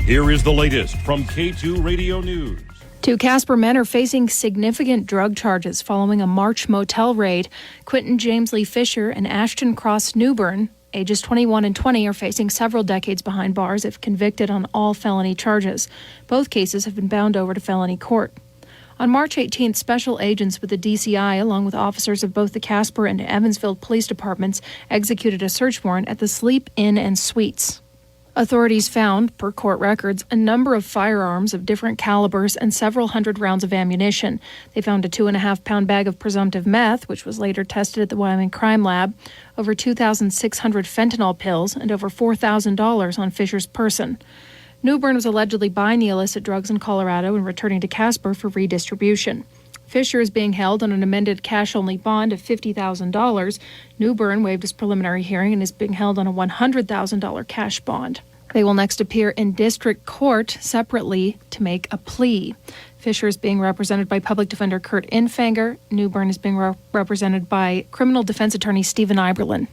Here is the latest from K2 Radio News. Two Casper men are facing significant drug charges following a March motel raid. Quentin James Lee Fisher and Ashton Cross Newburn, ages 21 and 20, are facing several decades behind bars if convicted on all felony charges. Both cases have been bound over to felony court. On March 18th, special agents with the DCI, along with officers of both the Casper and Evansville police departments, executed a search warrant at the Sleep Inn and Suites. Authorities found, per court records, a number of firearms of different calibers and several hundred rounds of ammunition. They found a 2.5-pound bag of presumptive meth, which was later tested at the Wyoming Crime Lab, over 2,600 fentanyl pills, and over $4,000 on Fisher's person. Newburn was allegedly buying the illicit drugs in Colorado and returning to Casper for redistribution. Fisher is being held on an amended cash-only bond of $50,000. Newburn waived his preliminary hearing and is being held on a $100,000 cash bond. They will next appear in district court separately to make a plea. Fisher is being represented by public defender Kurt Infanger. Newburn is being represented by criminal defense attorney Stephen Iberlin.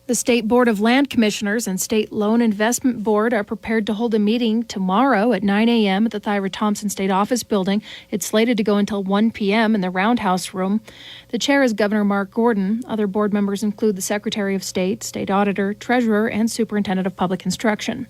The State Board of Land Commissioners and State Loan Investment Board are prepared to hold a meeting tomorrow at 9 a.m. at the Thyra Thompson State Office Building. It's slated to go until 1 p.m. in the Roundhouse Room. The chair is Governor Mark Gordon. Other board members include the Secretary of State, State Auditor, Treasurer, and Superintendent of Public Instruction.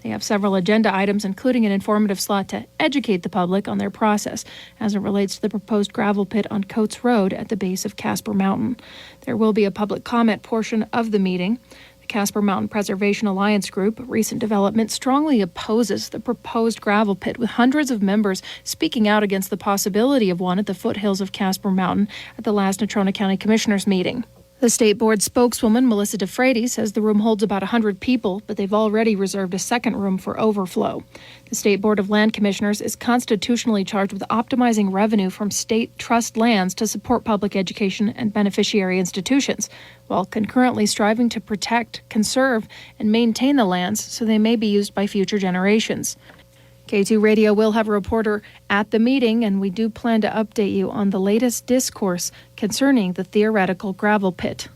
They have several agenda items, including an informative slot to educate the public on their process as it relates to the proposed gravel pit on Coates Road at the base of Casper Mountain. There will be a public comment portion of the meeting. The Casper Mountain Preservation Alliance Group, a recent development, strongly opposes the proposed gravel pit, with hundreds of members speaking out against the possibility of one at the foothills of Casper Mountain at the last Natrona County Commissioners meeting. The State Board spokeswoman, Melissa DeFrady, says the room holds about 100 people, but they've already reserved a second room for overflow. The State Board of Land Commissioners is constitutionally charged with optimizing revenue from state trust lands to support public education and beneficiary institutions, while concurrently striving to protect, conserve, and maintain the lands so they may be used by future generations. K2 Radio will have a reporter at the meeting, and we do plan to update you on the latest discourse concerning the theoretical gravel pit.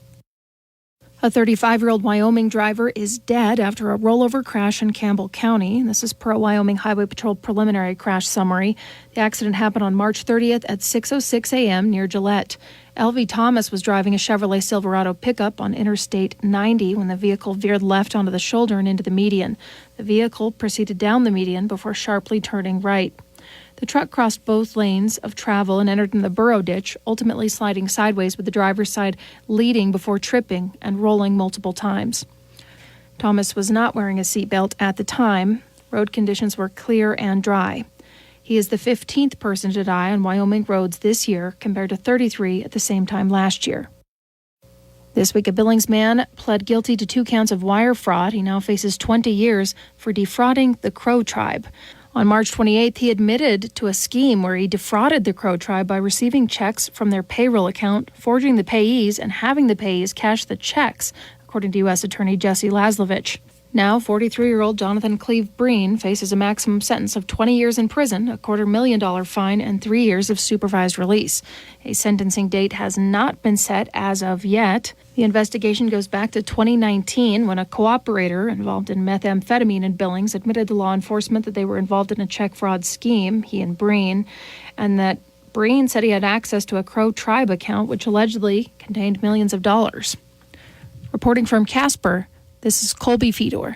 A 35-year-old Wyoming driver is dead after a rollover crash in Campbell County. This is per a Wyoming Highway Patrol preliminary crash summary. The accident happened on March 30th at 6:06 a.m. near Gillette. L.V. Thomas was driving a Chevrolet Silverado pickup on Interstate 90 when the vehicle veered left onto the shoulder and into the median. The vehicle proceeded down the median before sharply turning right. The truck crossed both lanes of travel and entered in the burrow ditch, ultimately sliding sideways with the driver's side leading before tripping and rolling multiple times. Thomas was not wearing a seatbelt at the time. Road conditions were clear and dry. He is the 15th person to die on Wyoming roads this year, compared to 33 at the same time last year. This week, a Billings man pled guilty to 2 counts of wire fraud. He now faces 20 years for defrauding the Crow tribe. On March 28th, he admitted to a scheme where he defrauded the Crow tribe by receiving checks from their payroll account, forging the payees, and having the payees cash the checks, according to U.S. Attorney Jesse Laslovich. Now, 43-year-old Jonathan Cleve Breen faces a maximum sentence of 20 years in prison, a $250,000 fine, and 3 years of supervised release. A sentencing date has not been set as of yet. The investigation goes back to 2019 when a cooperator involved in methamphetamine in Billings admitted to law enforcement that they were involved in a check fraud scheme, he and Breen, and that Breen said he had access to a Crow tribe account which allegedly contained millions of dollars. Reporting from Casper, this is Colby Fedor.